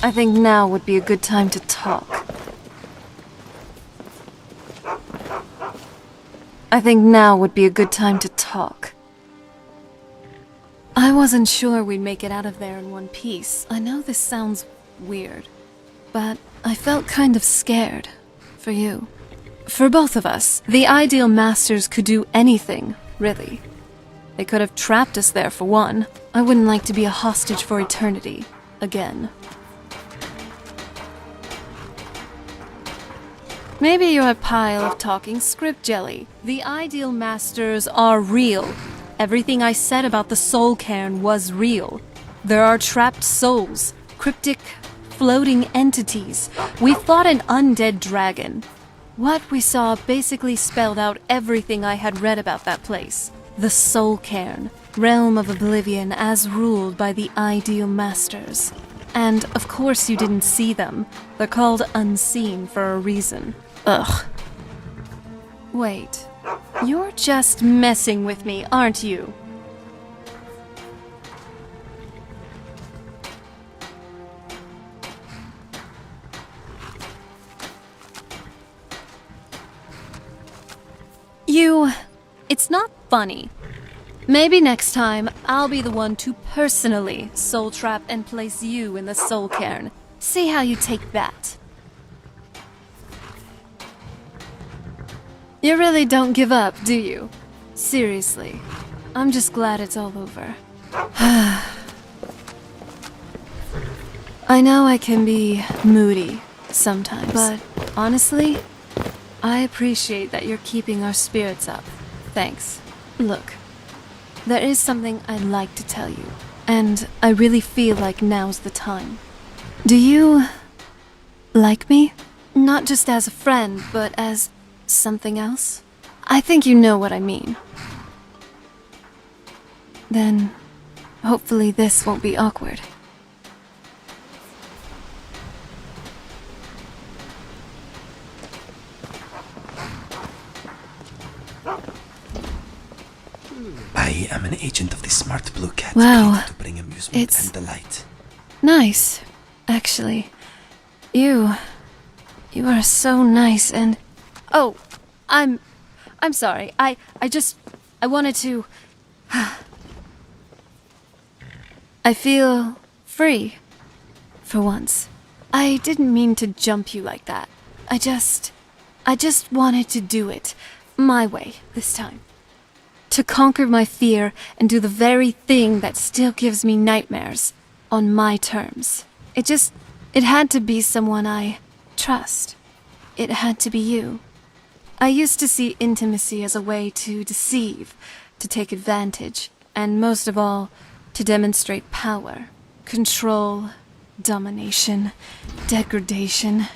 I think now would be a good time to talk. I wasn't sure we'd make it out of there in one piece. I know this sounds weird, but I felt kind of scared. For you. For both of us. The Ideal Masters could do anything, really. They could have trapped us there for one. I wouldn't like to be a hostage for eternity. Again. Maybe you're a pile of talking script jelly. The Ideal Masters are real. Everything I said about the soul cairn was real. There are trapped souls, cryptic, floating entities. We fought an undead dragon. What we saw basically spelled out everything I had read about that place. The soul cairn, realm of oblivion as ruled by the Ideal Masters. And of course you didn't see them. They're called unseen for a reason. Ugh. Wait. You're just messing with me, aren't you? It's not funny. Maybe next time I'll be the one to personally soul trap and place you in the soul cairn. See how you take that. You really don't give up, do you? Seriously. I'm just glad it's all over. I know I can be moody sometimes, but honestly, I appreciate that you're keeping our spirits up. Thanks. Look, there is something I'd like to tell you, and I really feel like now's the time. Do you like me? Not just as a friend, but as something else? I think you know what I mean. Then, hopefully this won't be awkward. I am an agent of the smart blue cat, Wow, created to bring amusement it's and delight. Nice, actually. You are so nice and... Oh, I'm sorry. I wanted to... I feel free, for once. I didn't mean to jump you like that. I just wanted to do it my way this time. To conquer my fear and do the very thing that still gives me nightmares on my terms. It had to be someone I trust. It had to be you. I used to see intimacy as a way to deceive, to take advantage, and most of all, to demonstrate power, control, domination, degradation.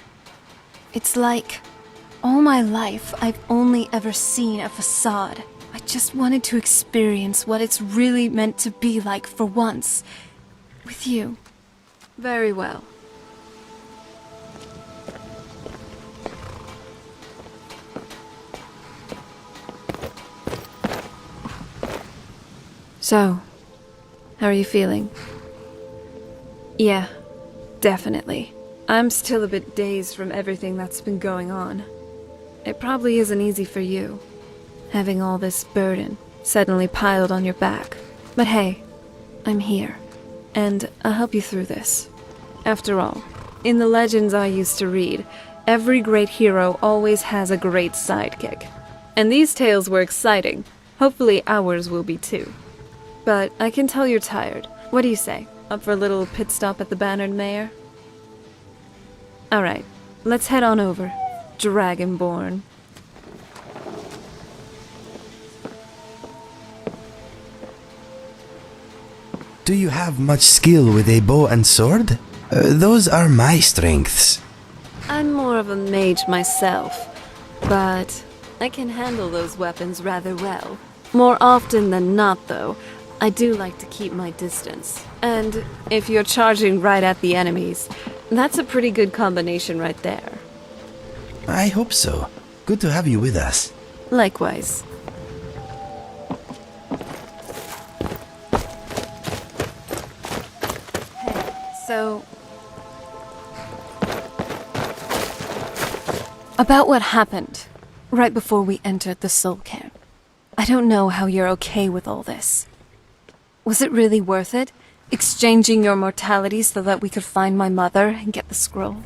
It's like, all my life I've only ever seen a facade. I just wanted to experience what it's really meant to be like for once. With you. Very well. So, how are you feeling? Yeah, definitely. I'm still a bit dazed from everything that's been going on. It probably isn't easy for you, having all this burden suddenly piled on your back. But hey, I'm here, and I'll help you through this. After all, in the legends I used to read, every great hero always has a great sidekick. And these tales were exciting. Hopefully ours will be too. But I can tell you're tired. What do you say? Up for a little pit stop at the Bannered Mare? Alright, let's head on over. Dragonborn. Do you have much skill with a bow and sword? Those are my strengths. I'm more of a mage myself, but I can handle those weapons rather well. More often than not, though, I do like to keep my distance. And if you're charging right at the enemies, that's a pretty good combination right there. I hope so. Good to have you with us. Likewise. So, About what happened right before we entered the soul cairn. I don't know how you're okay with all this. Was it really worth it? Exchanging your mortality so that we could find my mother and get the scroll?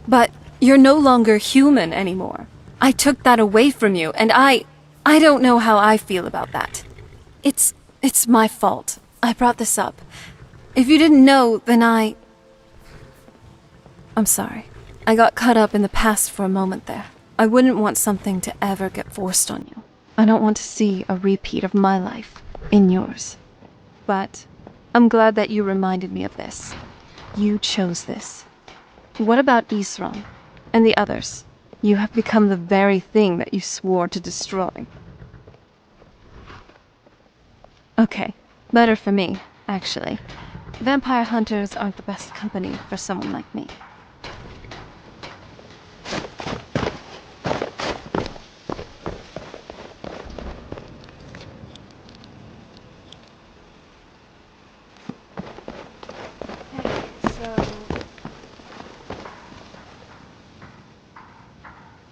But you're no longer human anymore. I took that away from you, and I don't know how I feel about that. It's my fault. I brought this up. If you didn't know, then I'm sorry. I got caught up in the past for a moment there. I wouldn't want something to ever get forced on you. I don't want to see a repeat of my life in yours. But I'm glad that you reminded me of this. You chose this. What about Isran and the others? You have become the very thing that you swore to destroy. Okay, better for me, actually. Vampire hunters aren't the best company for someone like me.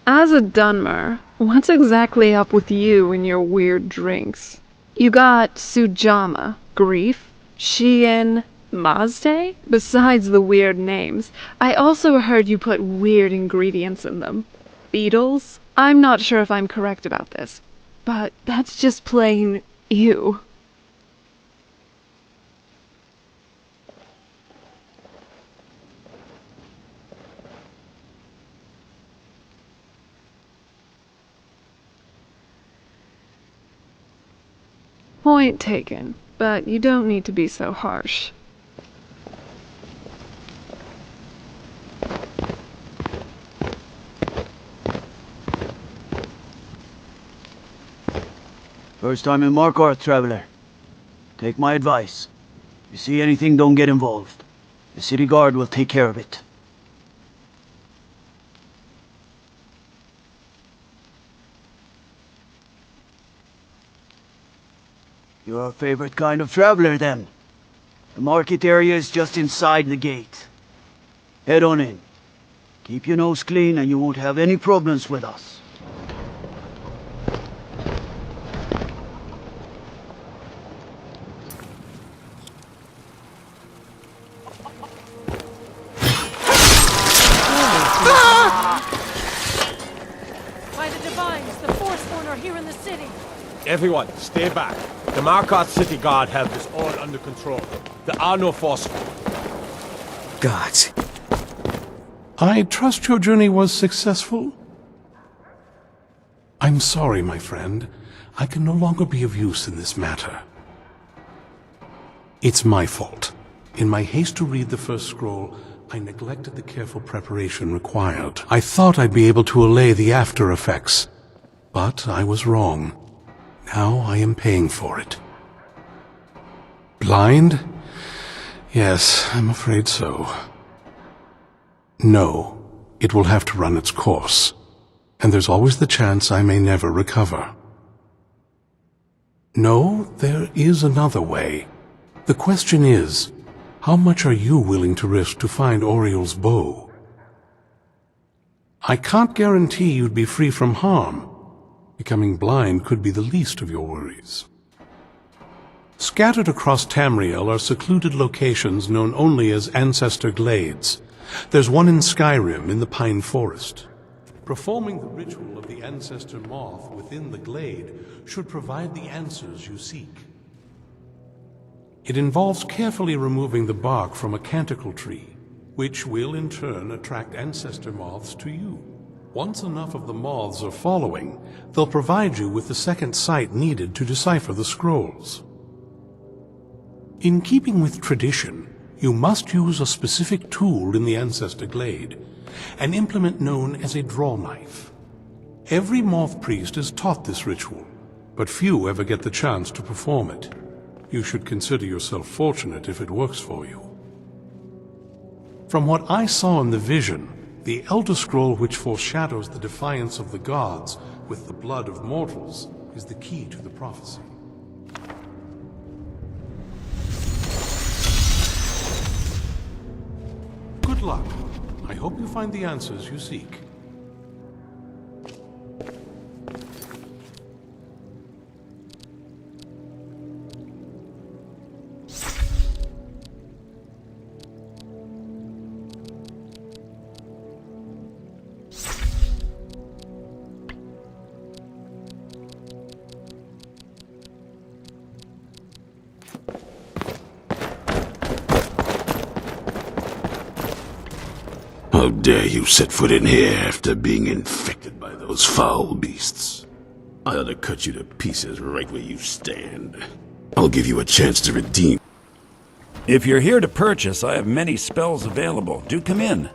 As a Dunmer, what's exactly up with you and your weird drinks? You got Sujama, Grief, Shien, Mazde? Besides the weird names, I also heard you put weird ingredients in them. Beetles? I'm not sure if I'm correct about this, but that's just plain ew. Point taken, but you don't need to be so harsh. First time in Markarth, traveler. Take my advice. If you see anything, don't get involved. The city guard will take care of it. You're our favorite kind of traveler, then. The market area is just inside the gate. Head on in. Keep your nose clean and you won't have any problems with us. By the Divines, the Forsworn are here in the city. Everyone, stay back. The Markarth City Guard have this all under control. There are no Forsworn. Gods. I trust your journey was successful? I'm sorry, my friend. I can no longer be of use in this matter. It's my fault. In my haste to read the first scroll, I neglected the careful preparation required. I thought I'd be able to allay the after effects, but I was wrong. Now I am paying for it. Blind? Yes, I'm afraid so. No, it will have to run its course, and there's always the chance I may never recover. No, there is another way. The question is, how much are you willing to risk to find Oriel's bow? I can't guarantee you'd be free from harm. Becoming blind could be the least of your worries. Scattered across Tamriel are secluded locations known only as Ancestor Glades. There's one in Skyrim in the Pine Forest. Performing the ritual of the Ancestor Moth within the glade should provide the answers you seek. It involves carefully removing the bark from a canticle tree, which will in turn attract ancestor moths to you. Once enough of the moths are following, they'll provide you with the second sight needed to decipher the scrolls. In keeping with tradition, you must use a specific tool in the Ancestor Glade, an implement known as a draw knife. Every moth priest is taught this ritual, but few ever get the chance to perform it. You should consider yourself fortunate if it works for you. From what I saw in the vision, the Elder Scroll which foreshadows the defiance of the gods with the blood of mortals is the key to the prophecy. Good luck. I hope you find the answers you seek. How dare you set foot in here after being infected by those foul beasts? I ought to cut you to pieces right where you stand. I'll give you a chance to redeem. If you're here to purchase, I have many spells available. Do come in.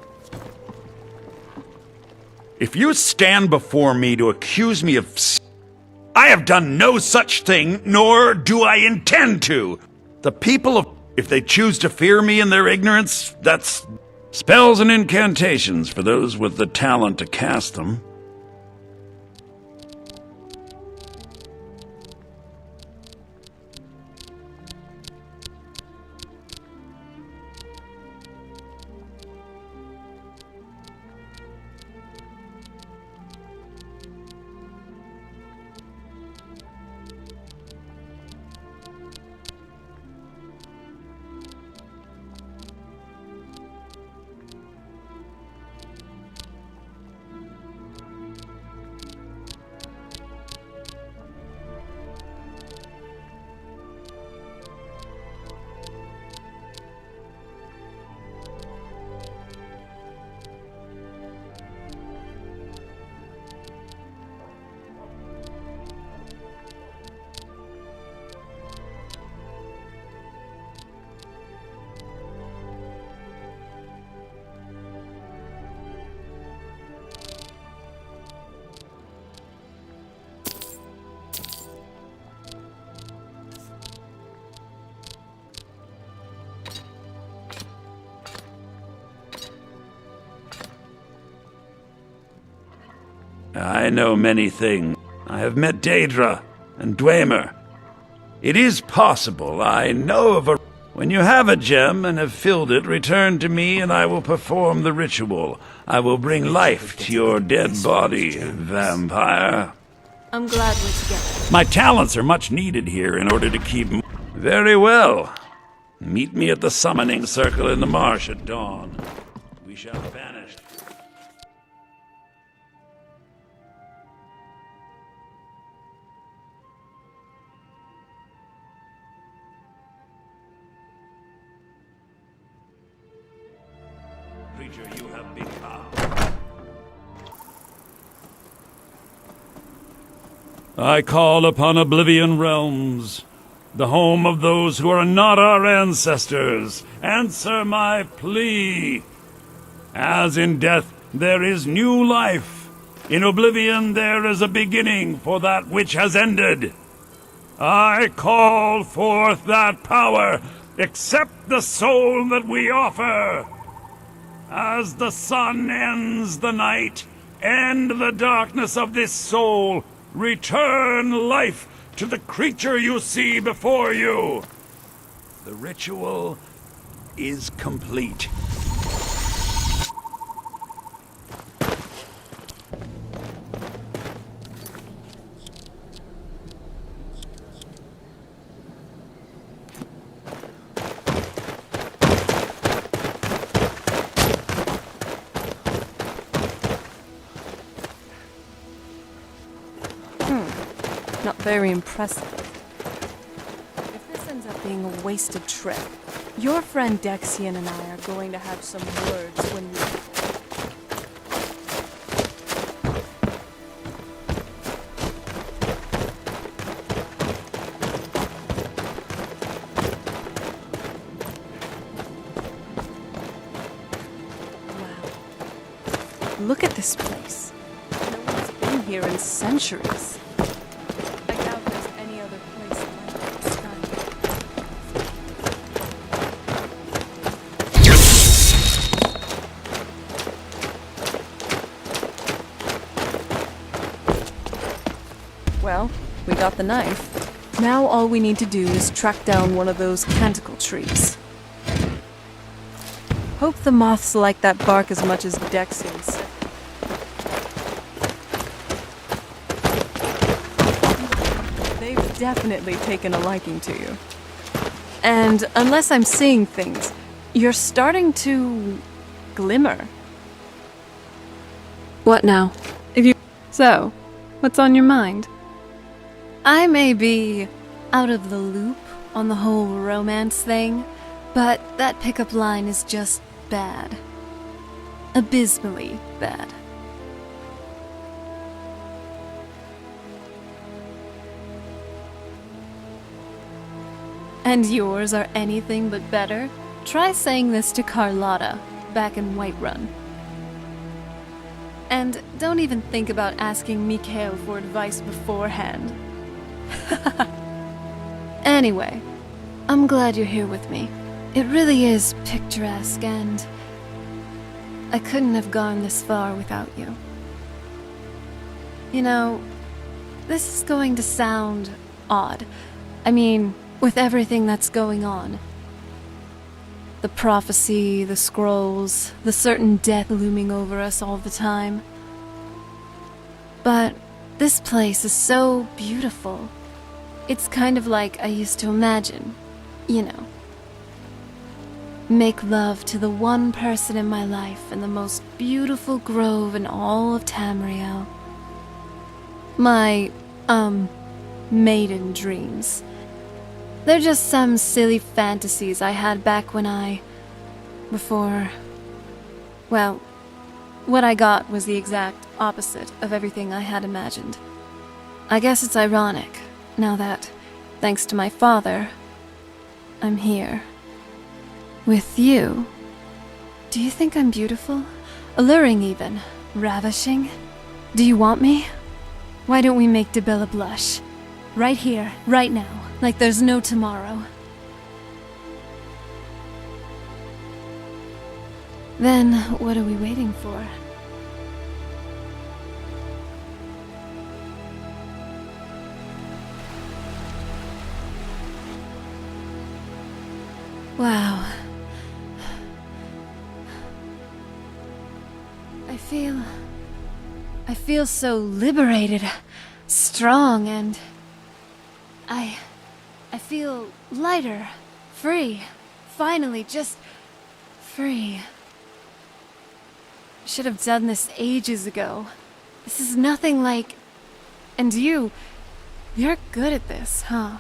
If you stand before me to accuse me of I have done no such thing, nor do I intend to. The people of... If they choose to fear me in their ignorance, that's... Spells and incantations for those with the talent to cast them. I know many things. I have met Daedra and Dwemer. It is possible I know of a... When you have a gem and have filled it, return to me and I will perform the ritual. I will bring life to your dead body, vampire. I'm glad we're together. My talents are much needed here in order to keep... Very well. Meet me at the summoning circle in the marsh at dawn. We shall vanish. Creature you have become. I call upon Oblivion Realms, the home of those who are not our ancestors. Answer my plea. As in death there is new life, in Oblivion there is a beginning for that which has ended. I call forth that power. Accept the soul that we offer. As the sun ends the night, end the darkness of this soul. Return life to the creature you see before you. The ritual is complete. Not very impressive. If this ends up being a wasted trip, your friend Dexian and I are going to have some words when we... Wow. Look at this place. No one's been here in centuries. Well, we got the knife. Now all we need to do is track down one of those canticle trees. Hope the moths like that bark as much as Dexian said. They've definitely taken a liking to you. And unless I'm seeing things, you're starting to... glimmer. What now? So, what's on your mind? I may be out of the loop on the whole romance thing, but that pickup line is just bad. abysmally bad. And yours are anything but better? Try saying this to Carlotta, back in Whiterun. And don't even think about asking Mikhail for advice beforehand. Anyway, I'm glad you're here with me. It really is picturesque, and I couldn't have gone this far without you. You know, this is going to sound odd. I mean, with everything that's going on. The prophecy, the scrolls, the certain death looming over us all the time. But this place is so beautiful. It's kind of like I used to imagine, you know. Make love to the one person in my life in the most beautiful grove in all of Tamriel. My, maiden dreams. They're just some silly fantasies I had back when before... Well, what I got was the exact opposite of everything I had imagined. I guess it's ironic, now that, thanks to my father, I'm here. With you. Do you think I'm beautiful? Alluring even? Ravishing? Do you want me? Why don't we make Dibella blush? Right here, right now. Like there's no tomorrow. Then, what are we waiting for? Wow. I feel so liberated, strong, and I feel lighter, free, finally, just free. Should have done this ages ago. This is nothing like... And you're good at this, huh?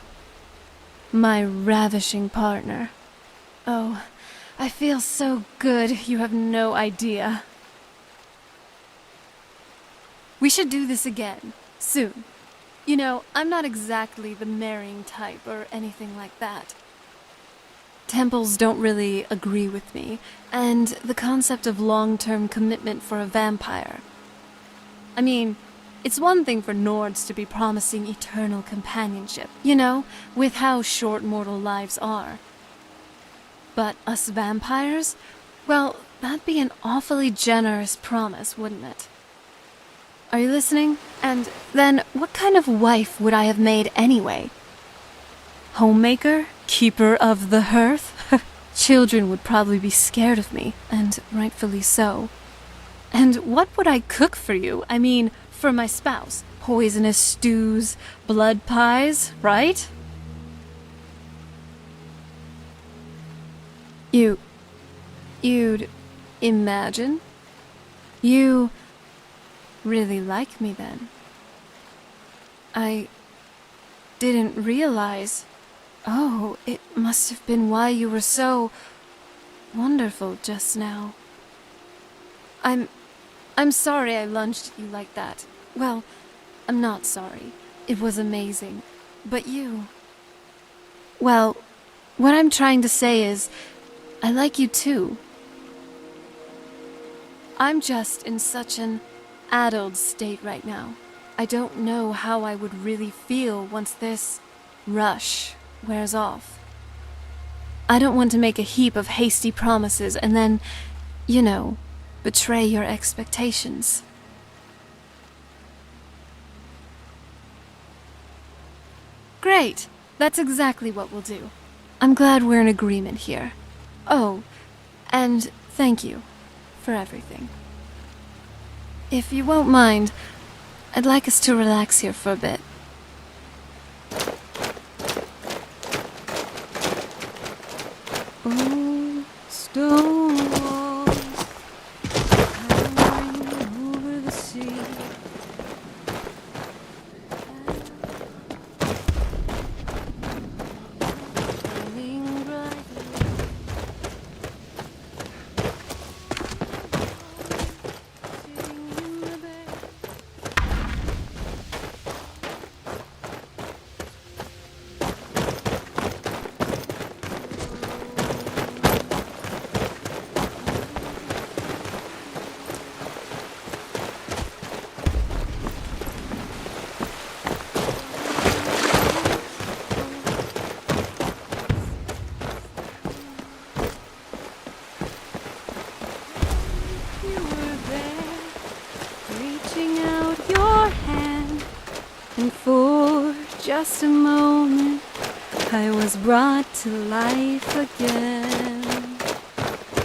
My ravishing partner. Oh, I feel so good, you have no idea. We should do this again, soon. You know, I'm not exactly the marrying type or anything like that. Temples don't really agree with me, and the concept of long-term commitment for a vampire. I mean, it's one thing for Nords to be promising eternal companionship, you know, with how short mortal lives are. But us vampires? Well, that'd be an awfully generous promise, wouldn't it? Are you listening? And then, what kind of wife would I have made anyway? Homemaker? Keeper of the hearth? Children would probably be scared of me, and rightfully so. And what would I cook for you? I mean, for my spouse? Poisonous stews, blood pies, right? You'd imagine? You really like me then? I didn't realize. Oh, it must have been why you were so wonderful just now. I'm sorry I lunged at you like that. Well, I'm not sorry. It was amazing. But you... Well, what I'm trying to say is, I like you too. I'm just in such an addled state right now. I don't know how I would really feel once this rush wears off. I don't want to make a heap of hasty promises and then, you know, betray your expectations. Great! That's exactly what we'll do. I'm glad we're in agreement here. Oh, and thank you for everything. If you won't mind, I'd like us to relax here for a bit. Oh, stone walls towering over the sea. Shining brightly. And for just a moment, I was brought to life again.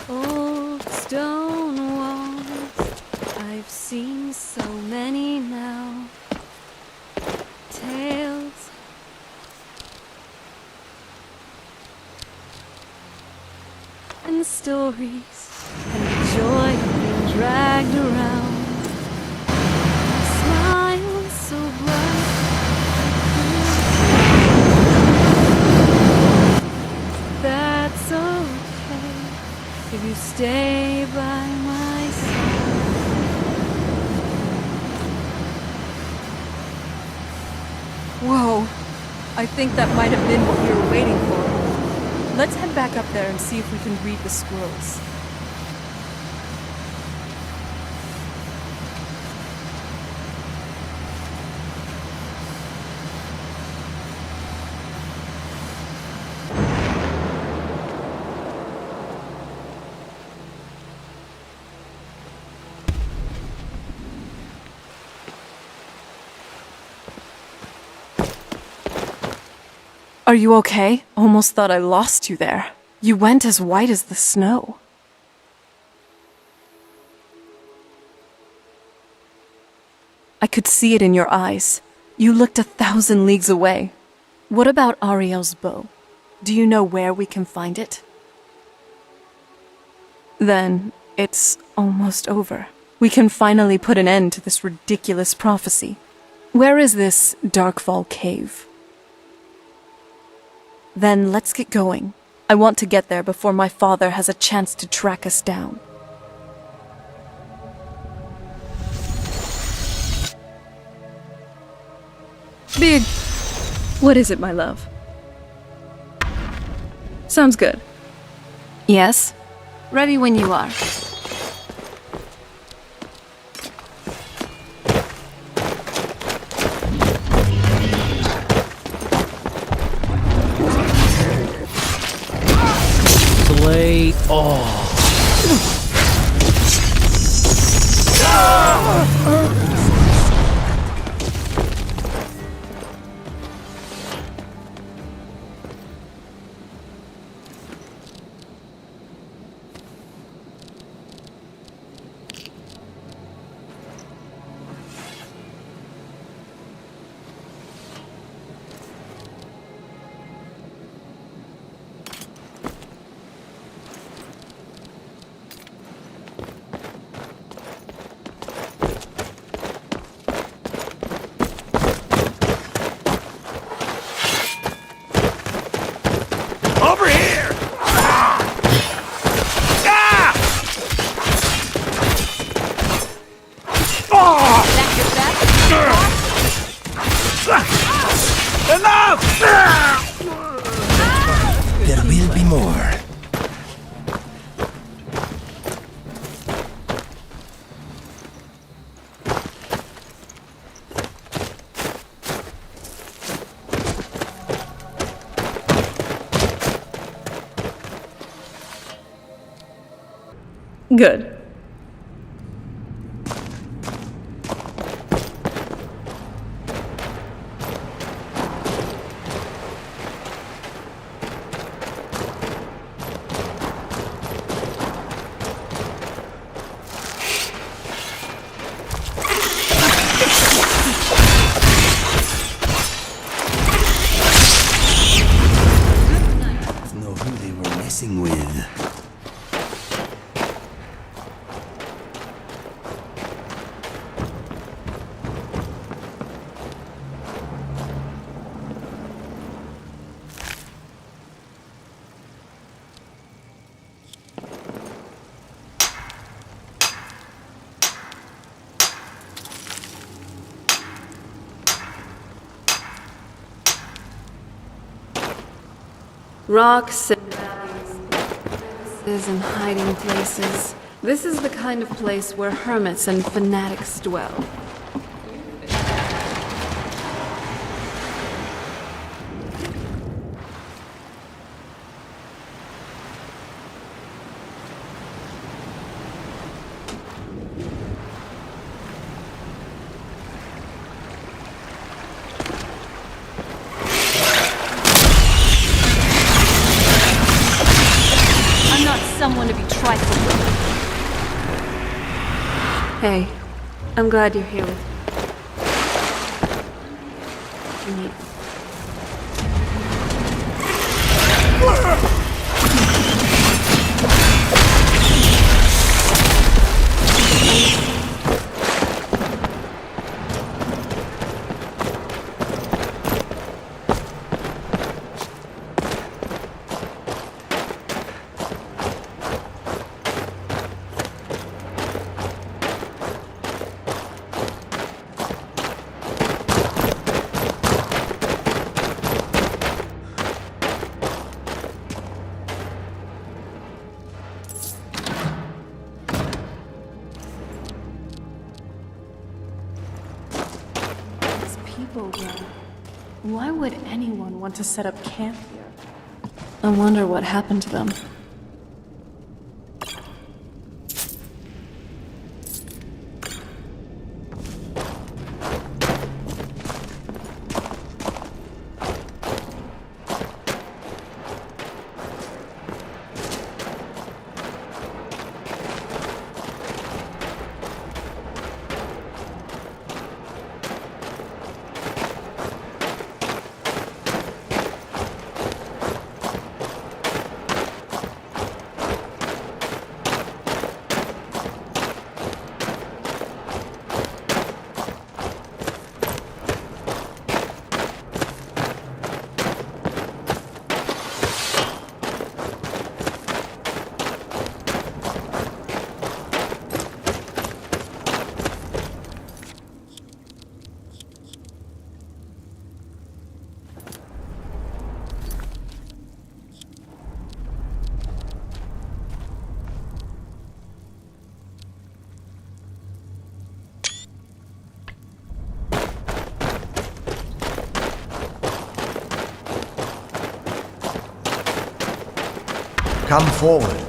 Old stone walls, I've seen so many now. Tales and stories, and the joy of being dragged around. Smile so bright. That's okay if you stay by my side. Whoa. I think that might have been what we were waiting for. Let's head back up there and see if we can read the scrolls. Are you okay? Almost thought I lost you there. You went as white as the snow. I could see it in your eyes. You looked 1,000 leagues away. What about Ariel's bow? Do you know where we can find it? Then it's almost over. We can finally put an end to this ridiculous prophecy. Where is this Darkfall cave? Then let's get going. I want to get there before my father has a chance to track us down. Big. What is it, my love? Sounds good. Yes? Ready when you are. Play all. Over here! Enough! There will be more. Good. Know who they were messing with. Rocks and valleys, and hiding places. This is the kind of place where hermits and fanatics dwell. someone to be trifled with. Hey, I'm glad you're here with me. Why would anyone want to set up camp here? I wonder what happened to them. Come forward.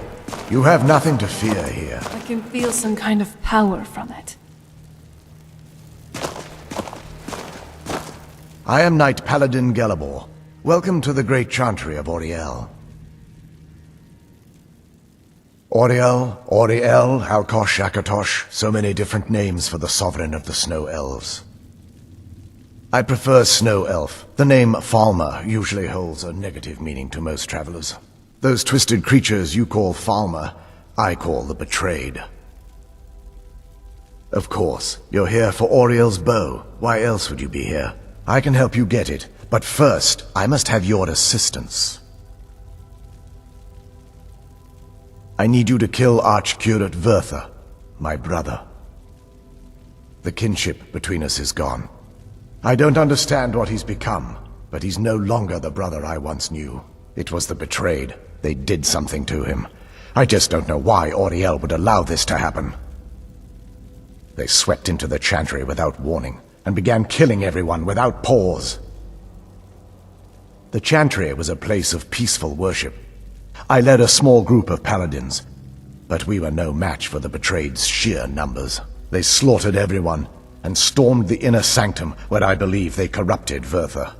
You have nothing to fear here. I can feel some kind of power from it. I am Knight Paladin Gelabor. Welcome to the Great Chantry of Auriel. Auriel, Alkosh, Akatosh, so many different names for the sovereign of the Snow Elves. I prefer Snow Elf. The name Falmer usually holds a negative meaning to most travelers. Those twisted creatures you call Falmer, I call the Betrayed. Of course, you're here for Auriel's bow. Why else would you be here? I can help you get it, but first, I must have your assistance. I need you to kill Archcurate Vertha, my brother. The kinship between us is gone. I don't understand what he's become, but he's no longer the brother I once knew. It was the Betrayed. They did something to him. I just don't know why Auriel would allow this to happen. They swept into the Chantry without warning, and began killing everyone without pause. The Chantry was a place of peaceful worship. I led a small group of paladins, but we were no match for the Betrayed's sheer numbers. They slaughtered everyone, and stormed the inner sanctum where I believe they corrupted Vertha.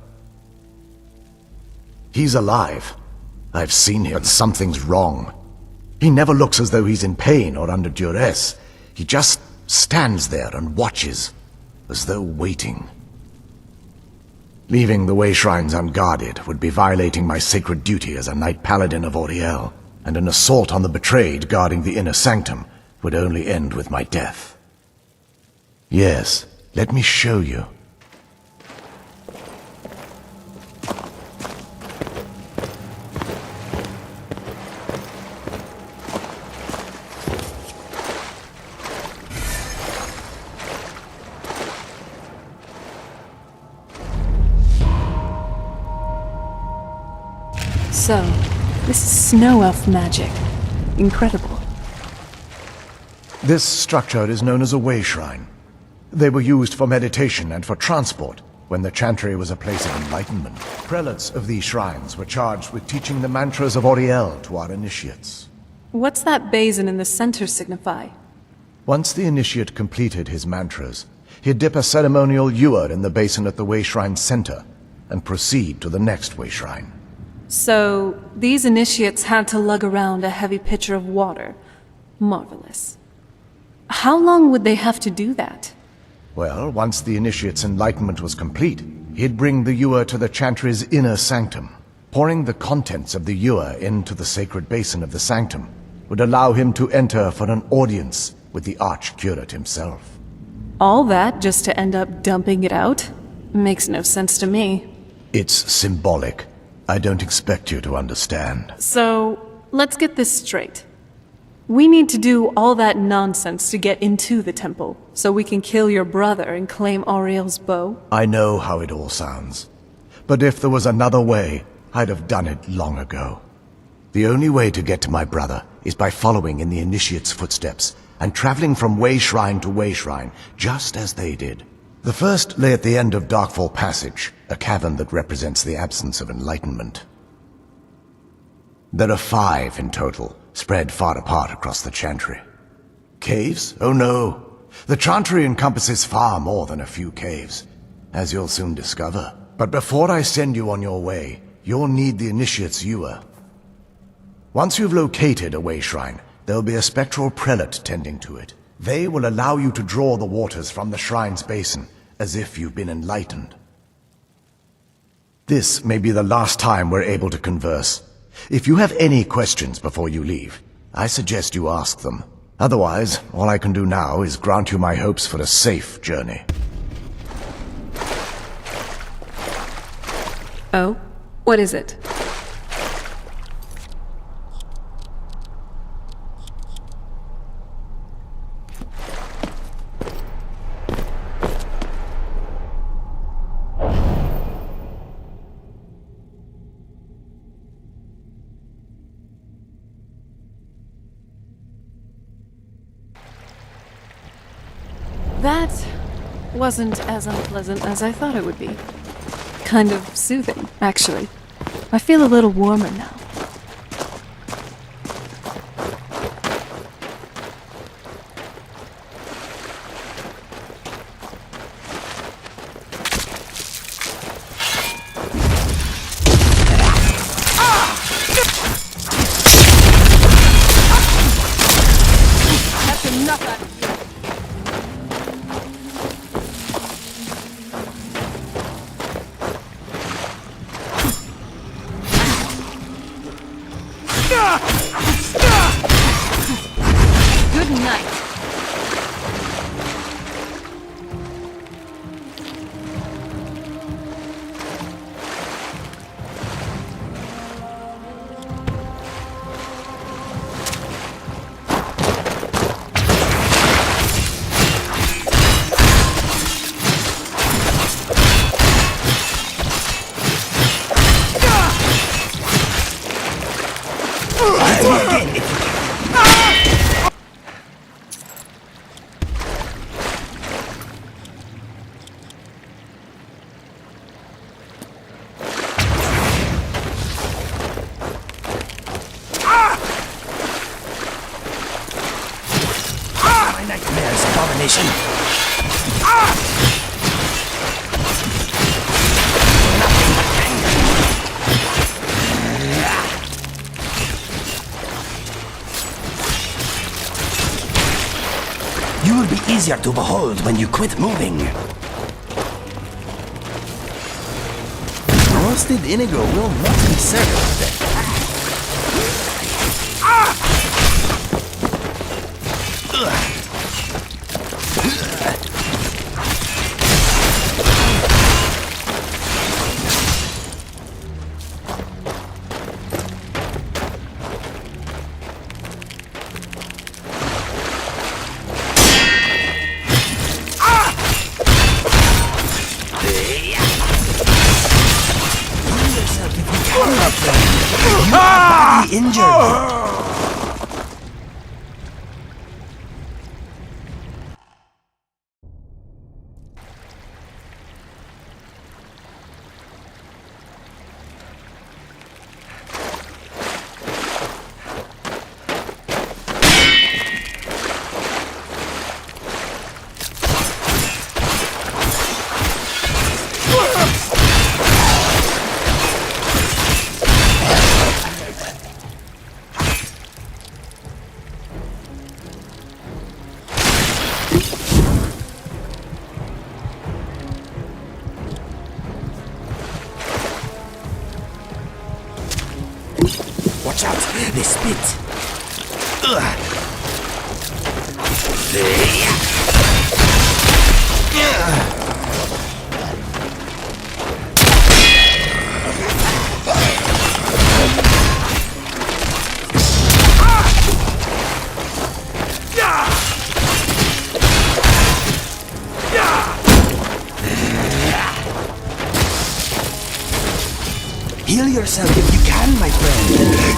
He's alive. I've seen him, but something's wrong. He never looks as though he's in pain or under duress. He just stands there and watches, as though waiting. Leaving the way shrines unguarded would be violating my sacred duty as a Knight Paladin of Auriel, and an assault on the Betrayed guarding the inner sanctum would only end with my death. Yes, let me show you. So, this is Snow Elf magic. Incredible. This structure is known as a way shrine. They were used for meditation and for transport when the Chantry was a place of enlightenment. Prelates of these shrines were charged with teaching the mantras of Auriel to our initiates. What's that basin in the center signify? Once the initiate completed his mantras, he'd dip a ceremonial ewer in the basin at the way shrine center and proceed to the next way shrine. So, these initiates had to lug around a heavy pitcher of water. Marvelous. How long would they have to do that? Well, once the initiate's enlightenment was complete, he'd bring the ewer to the chantry's inner sanctum. Pouring the contents of the ewer into the sacred basin of the sanctum would allow him to enter for an audience with the archcurate himself. All that just to end up dumping it out? Makes no sense to me. It's symbolic. I don't expect you to understand. So, let's get this straight. We need to do all that nonsense to get into the temple, so we can kill your brother and claim Auriel's bow? I know how it all sounds. But if there was another way, I'd have done it long ago. The only way to get to my brother is by following in the initiate's footsteps and traveling from way shrine to way shrine, just as they did. The first lay at the end of Darkfall Passage, a cavern that represents the absence of enlightenment. There are 5 in total, spread far apart across the chantry. Caves? Oh no. The chantry encompasses far more than a few caves, as you'll soon discover. But before I send you on your way, you'll need the initiate's ewer. Once you've located a way shrine, there'll be a spectral prelate tending to it. They will allow you to draw the waters from the shrine's basin, as if you've been enlightened. This may be the last time we're able to converse. If you have any questions before you leave, I suggest you ask them. Otherwise, all I can do now is grant you my hopes for a safe journey. Oh? What is it? That wasn't as unpleasant as I thought it would be. Kind of soothing, actually. I feel a little warmer now. That's enough out of you. Good night. Nightmares, abomination. You will be easier to behold when you quit moving. Roasted inigo will not be served. Yourself if you can. out. They spit. Ugh. Heal yourself if you can, my friend.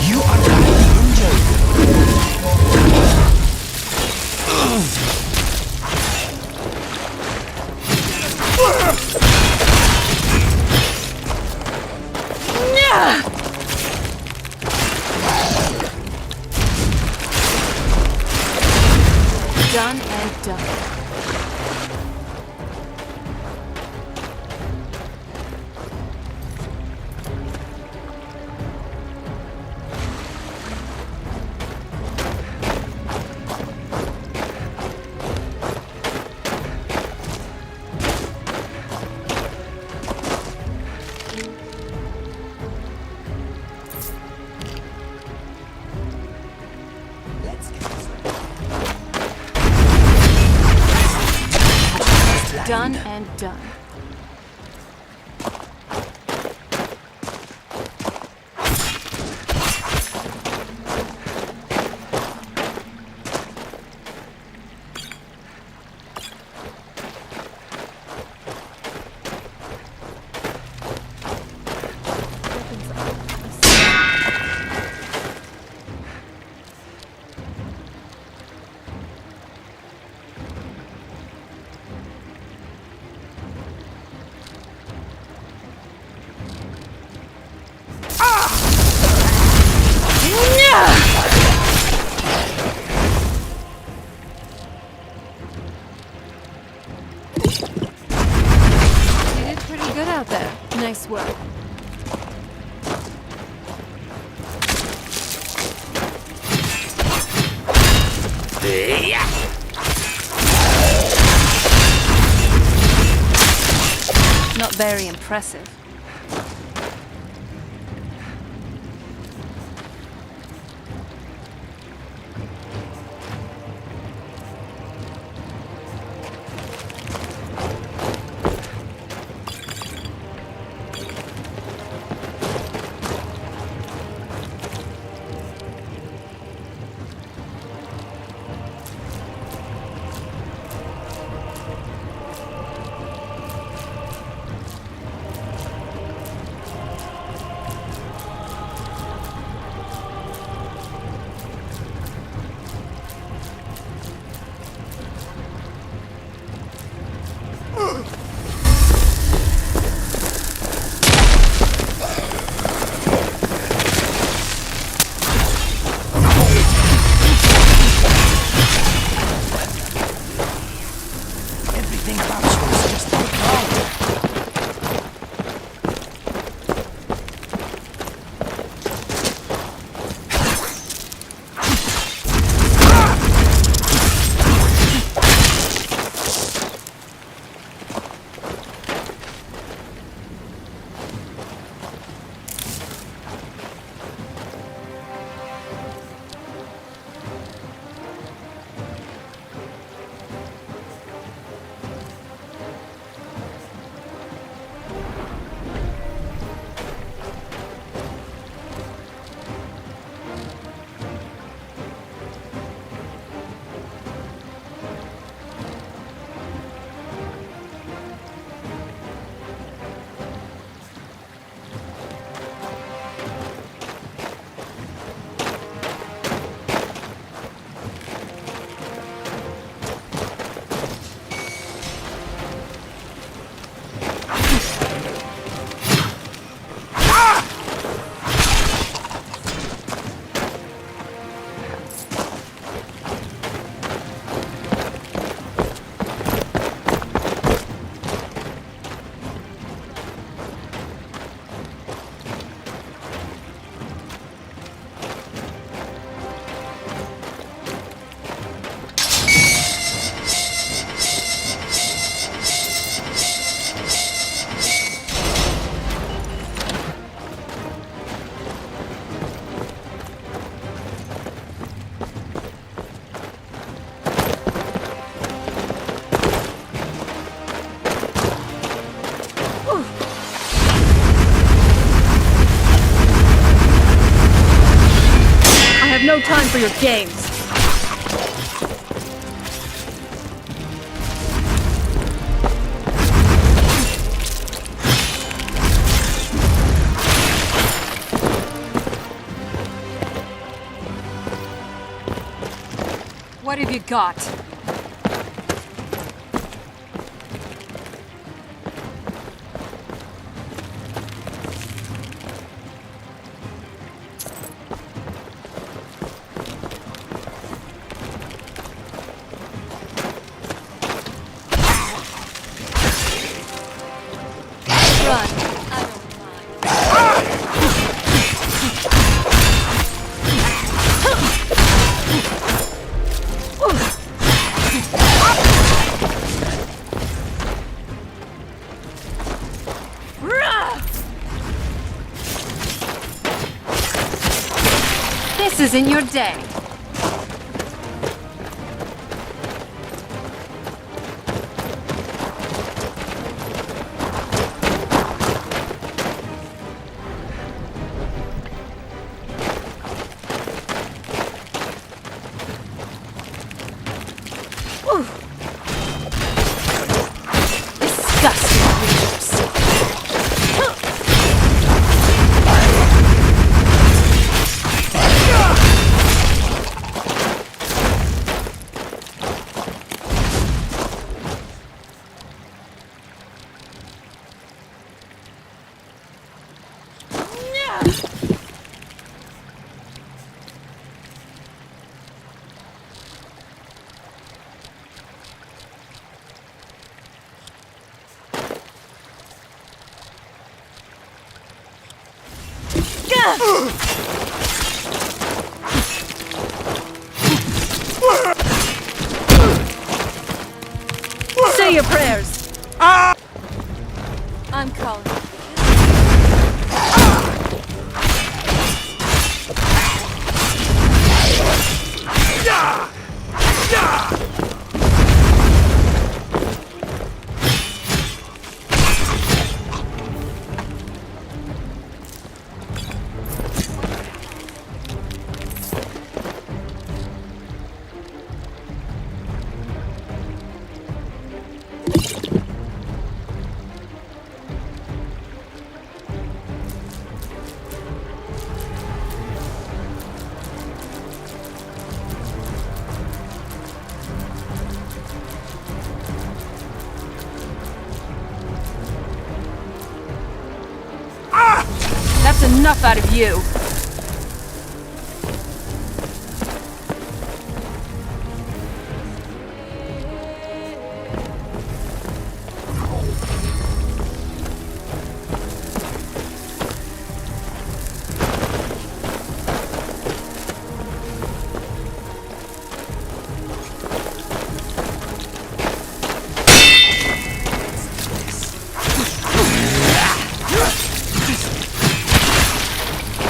You are badly injured. Done and done. Done and done. Nice work. Not very impressive. your games. What have you got? Run. I don't mind. This isn't your day. Disgusting creatures. Say your prayers. I'm calling. That's enough out of you.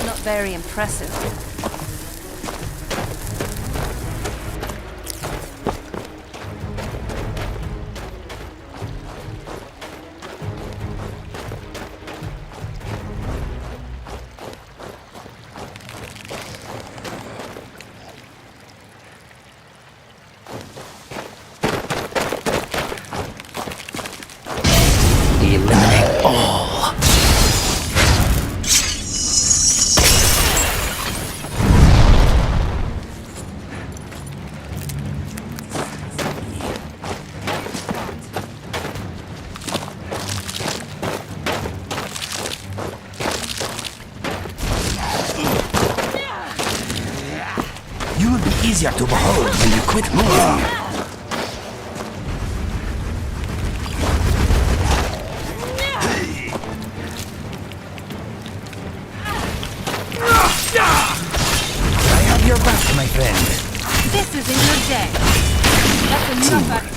Not very impressive. Eliminate all. You will be easier to behold when you quit moving. I have your back, my friend. This isn't your day. That's enough out of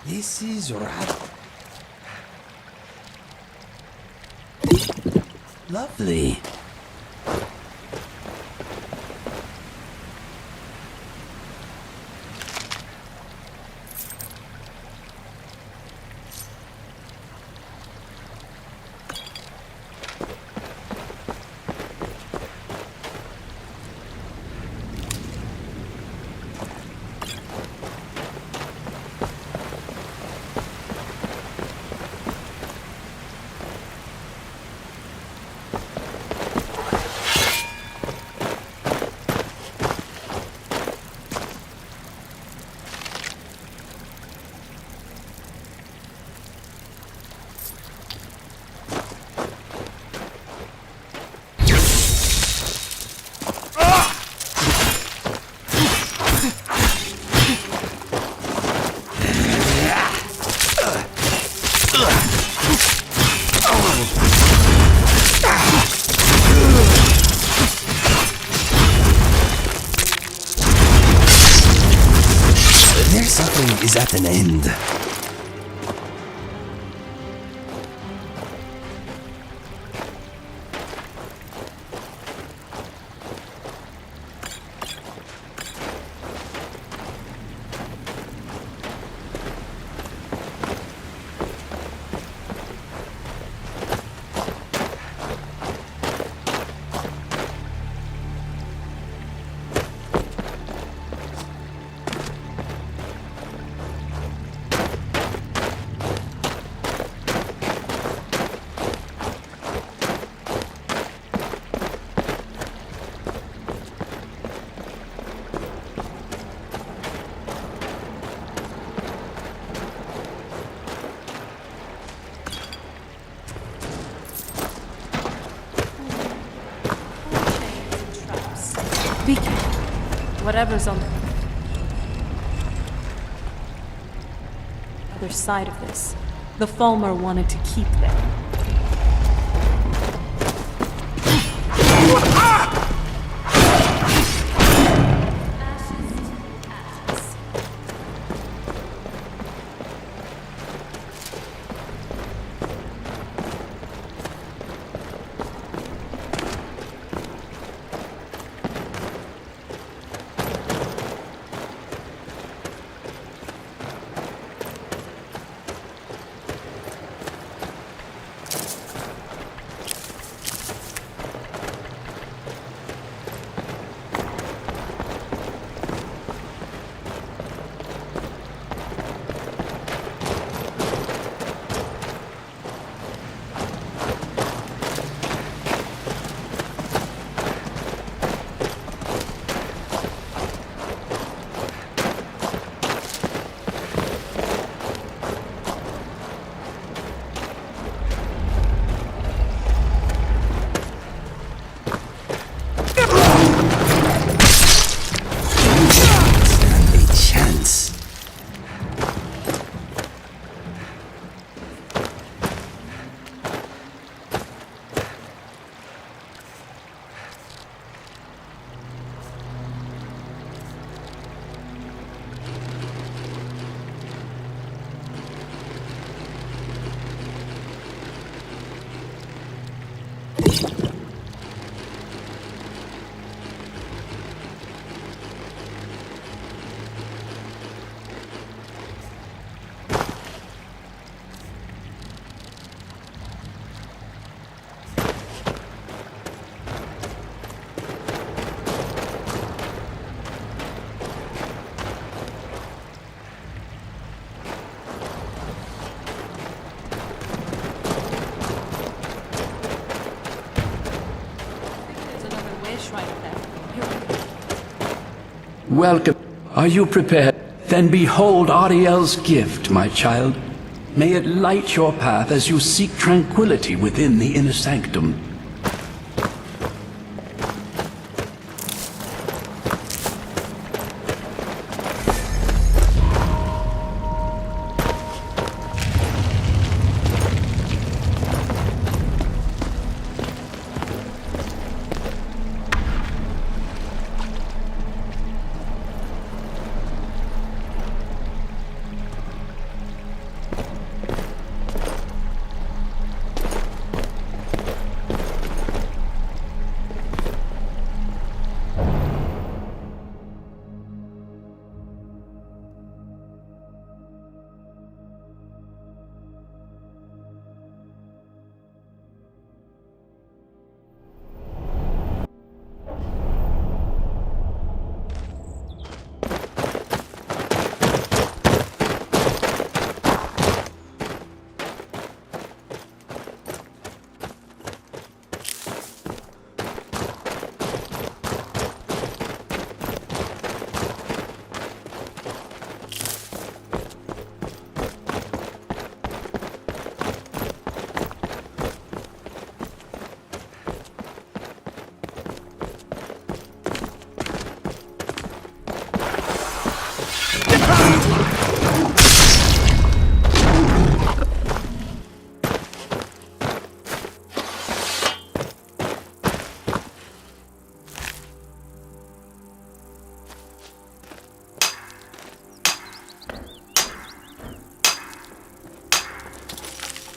This is right. Lovely. is at an end. Be careful. Whatever's on the other side of this, the Falmer wanted to keep them. Welcome. Are you prepared? Then behold Ariel's gift, my child. May it light your path as you seek tranquility within the inner sanctum.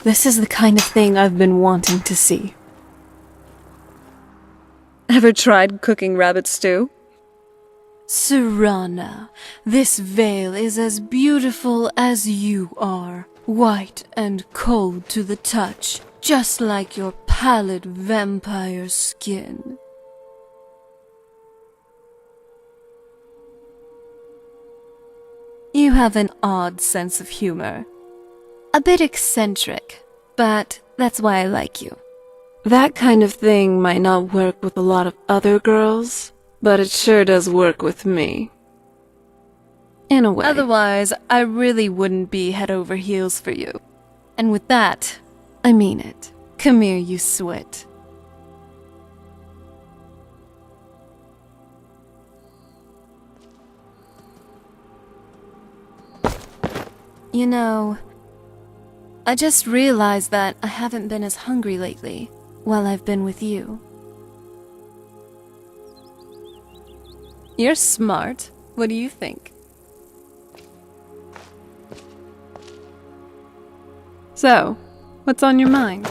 This is the kind of thing I've been wanting to see. Ever tried cooking rabbit stew? Serana, this veil is as beautiful as you are. White and cold to the touch, just like your pallid vampire skin. You have an odd sense of humor. A bit eccentric, but that's why I like you. That kind of thing might not work with a lot of other girls, but it sure does work with me. In a way. Otherwise, I really wouldn't be head over heels for you. And with that, I mean it. Come here, you swit. You know, I just realized that I haven't been as hungry lately while I've been with you. You're smart. What do you think? So, what's on your mind?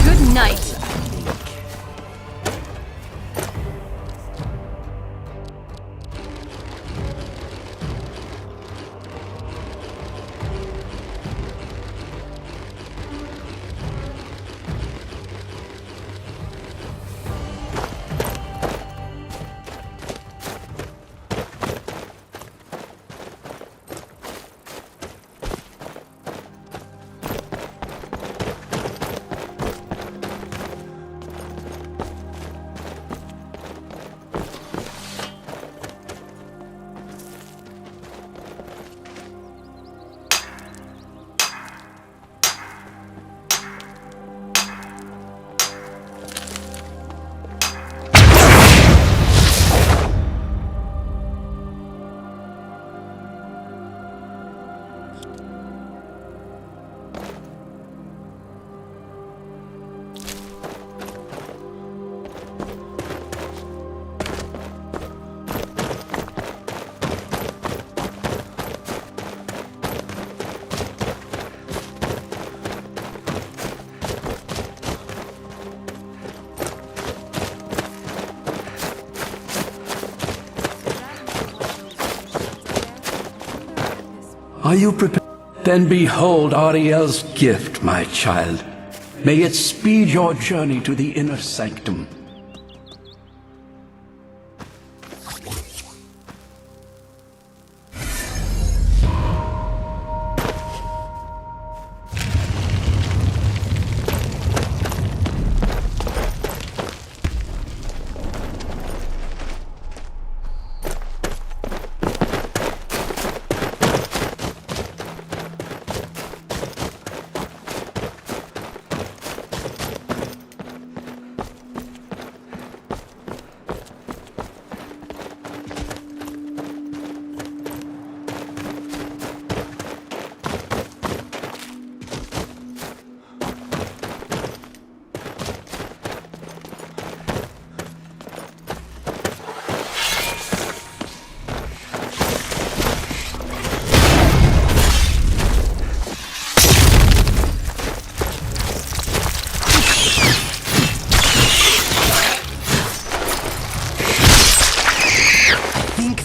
Good night. Are you prepared? Then behold Ariel's gift, my child. May it speed your journey to the inner sanctum.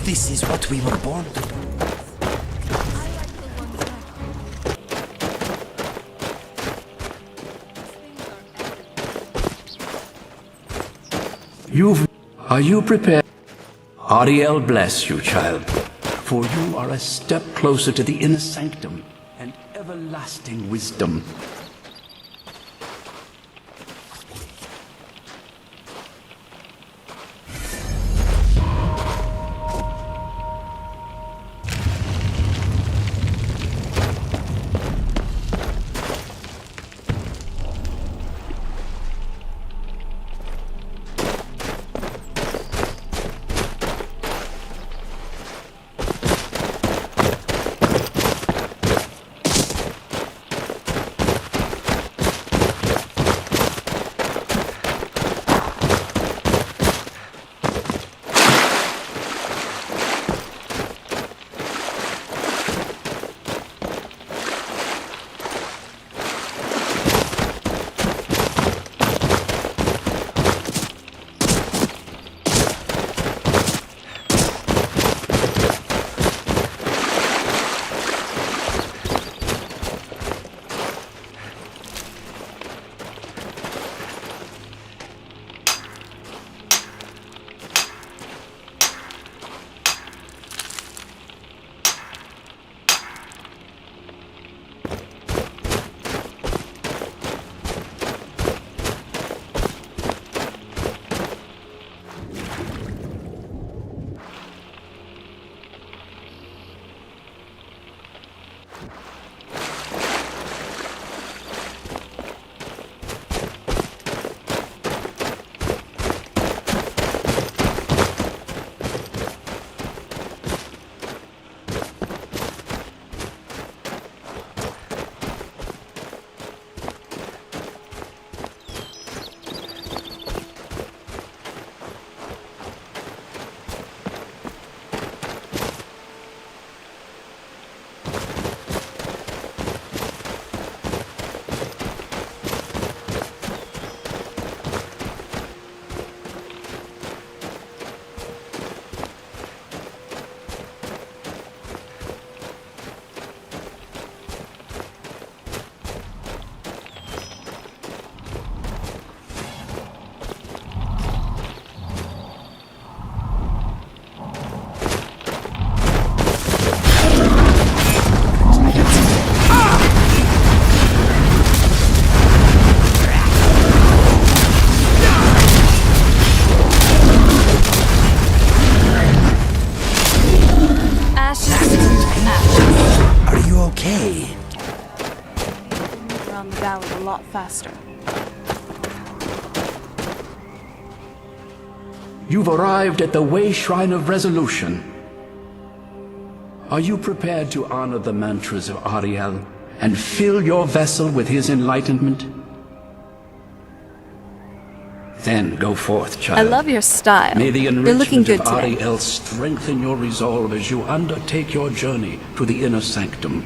This is what we were born to do. Are you prepared? Ariel bless you, child, for you are a step closer to the inner sanctum and everlasting wisdom. faster. You've arrived at the Way Shrine of Resolution. Are you prepared to honor the mantras of Ariel and fill your vessel with his enlightenment? Then go forth, child. I love your style. May the You're looking enrichment good of today. Ariel strengthen your resolve as you undertake your journey to the inner sanctum.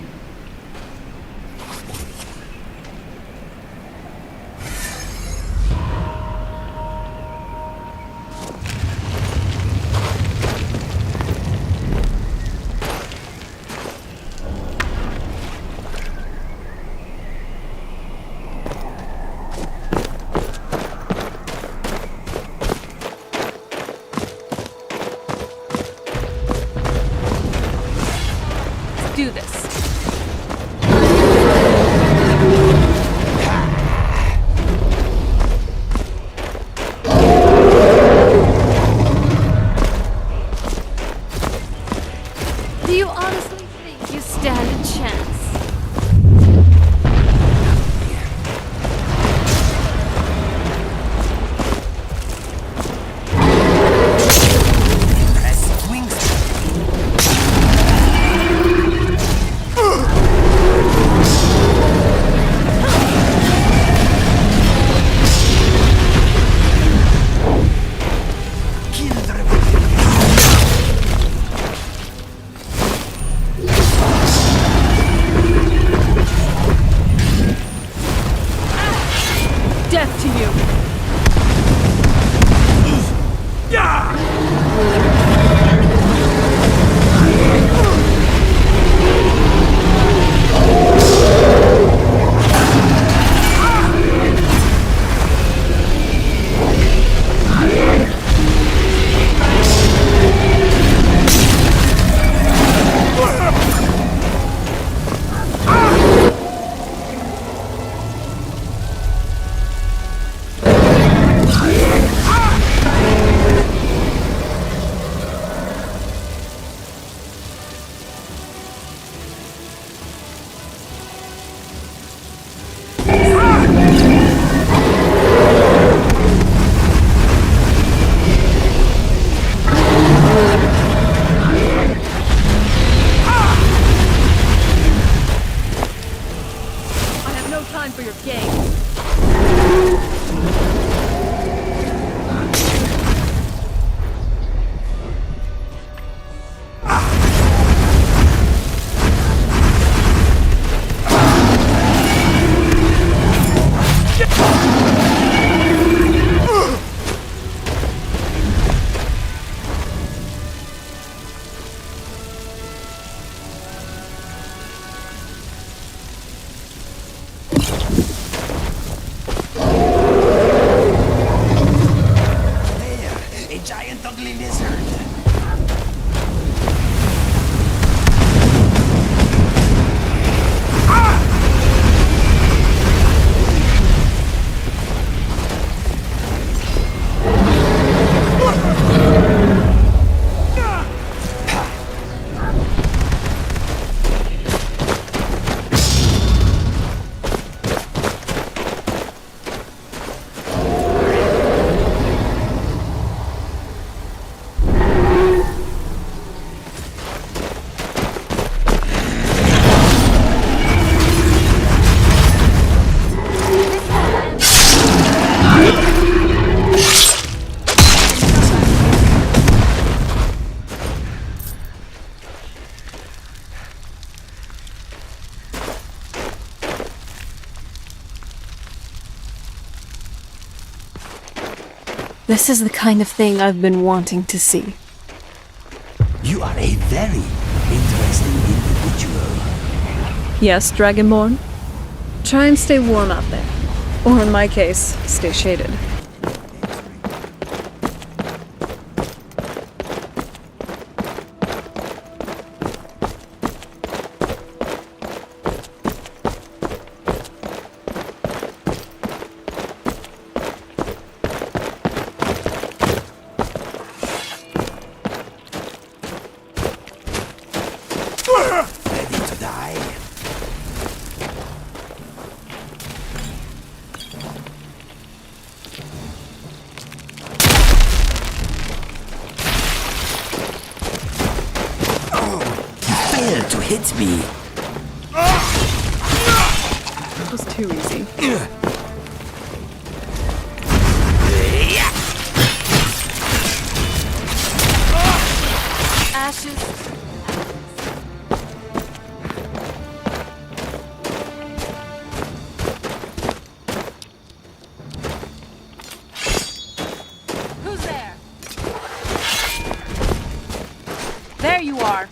Do this. Do you honestly think you stand a chance? Death to you! Time for your game. This is the kind of thing I've been wanting to see. You are a very interesting individual. Yes, Dragonborn? Try and stay warm out there. Or in my case, stay shaded. Ready to die? dare to hit me? That was too easy. Ashes. Who's there? There you are.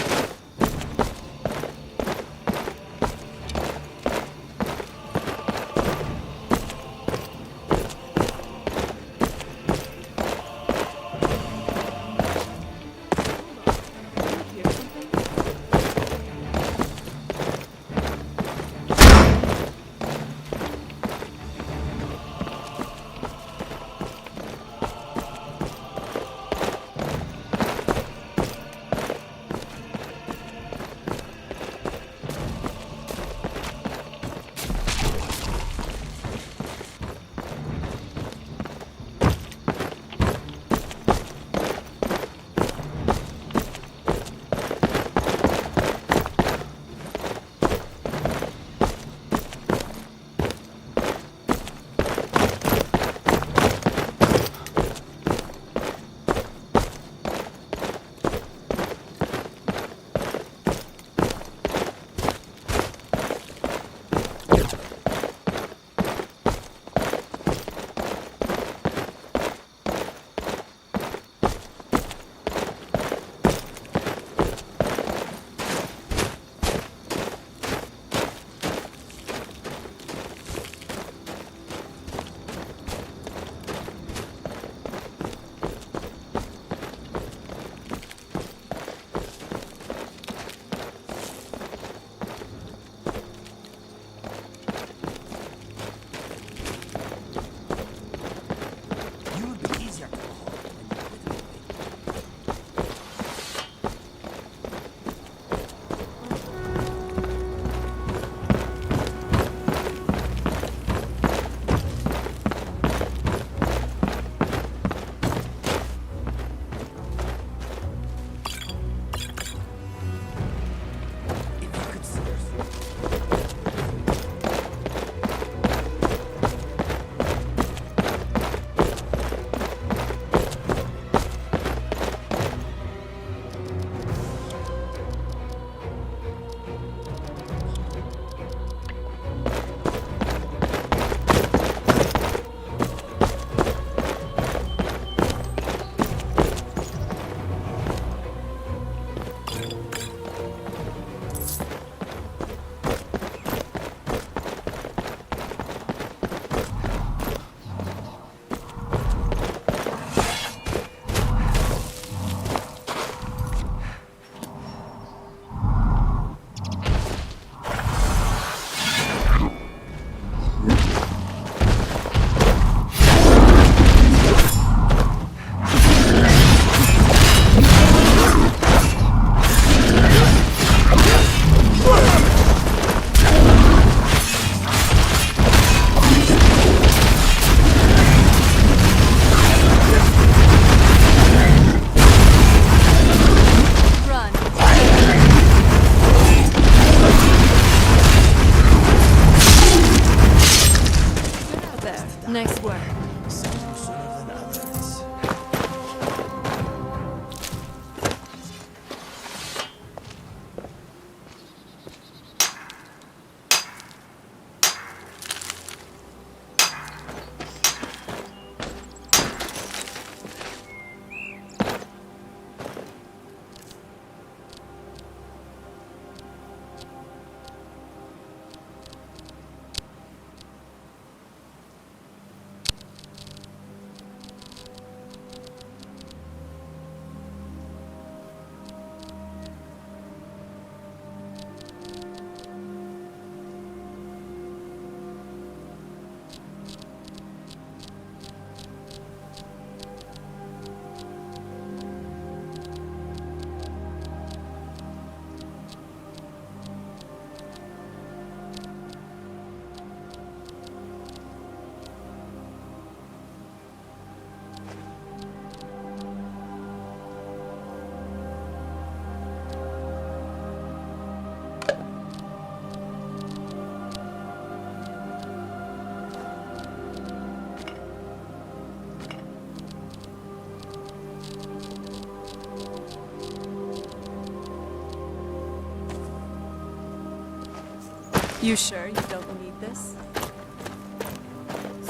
You sure you don't need this?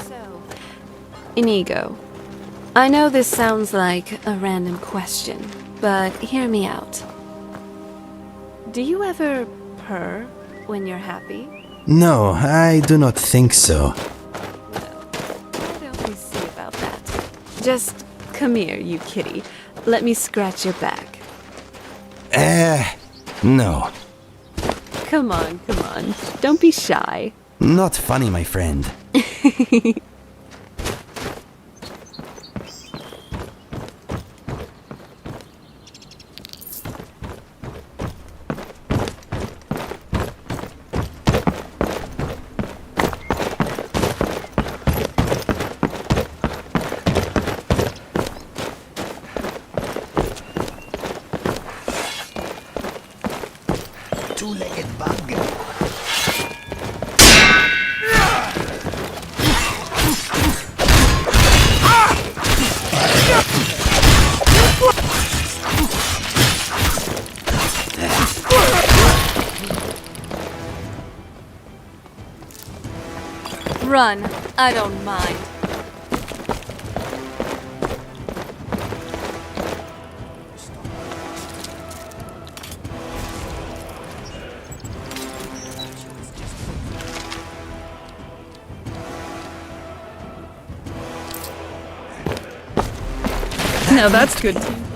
So, Inigo, I know this sounds like a random question, but hear me out. Do you ever purr when you're happy? No, I do not think so. Why don't we see about that? Just come here, you kitty. Let me scratch your back. No. Come on, come on. Don't be shy. Not funny, my friend. Two-legged bug. Run. I don't mind. Now that's good teamplay.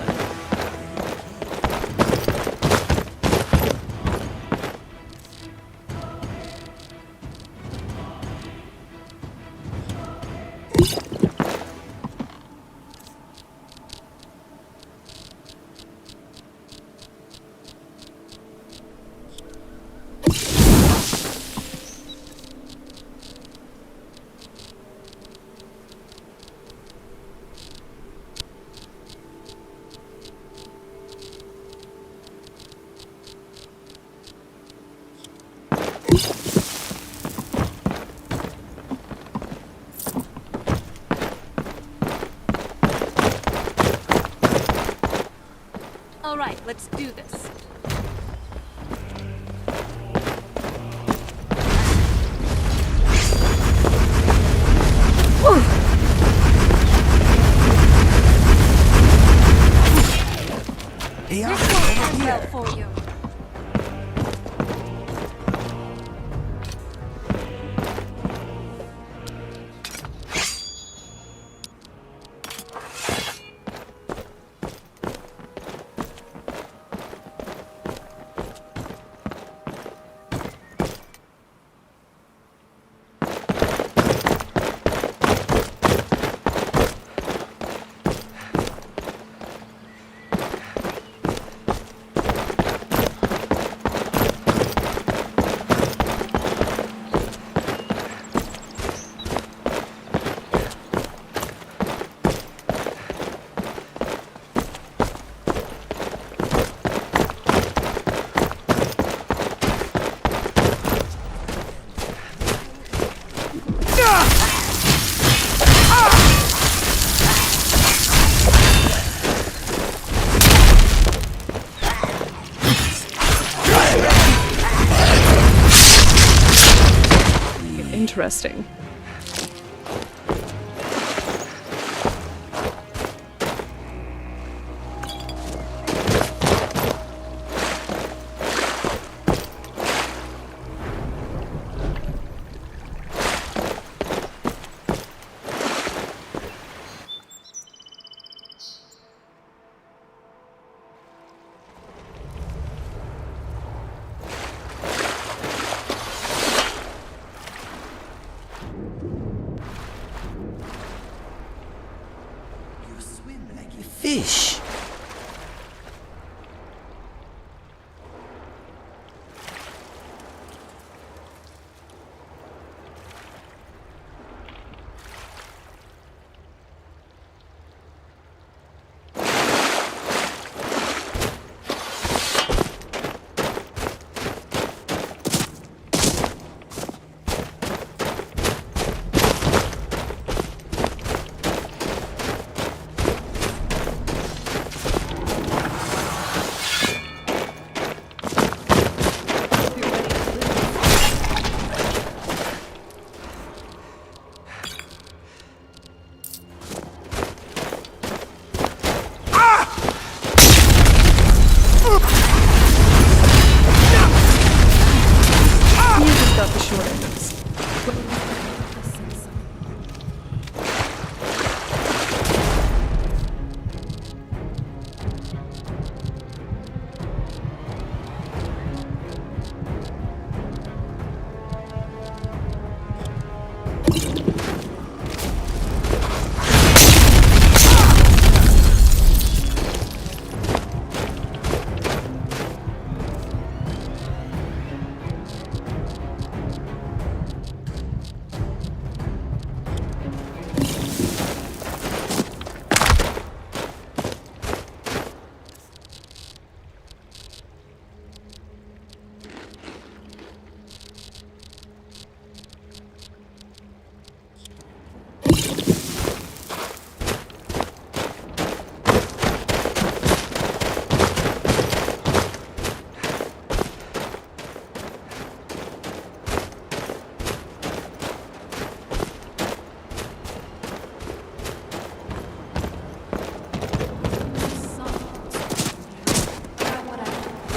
All right, let's do this. Yeah, Well for you. Interesting.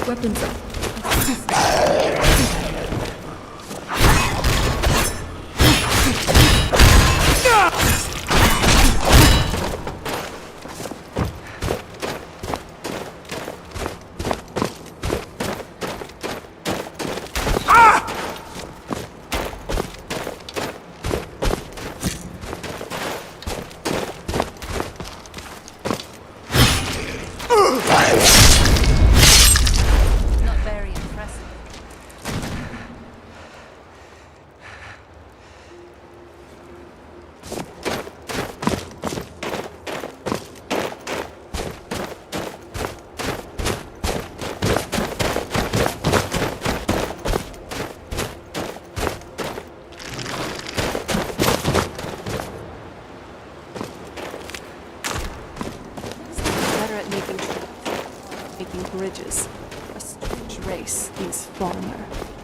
Weapons up. Not very impressive. Better at making bridges. A strange race, these Falmer.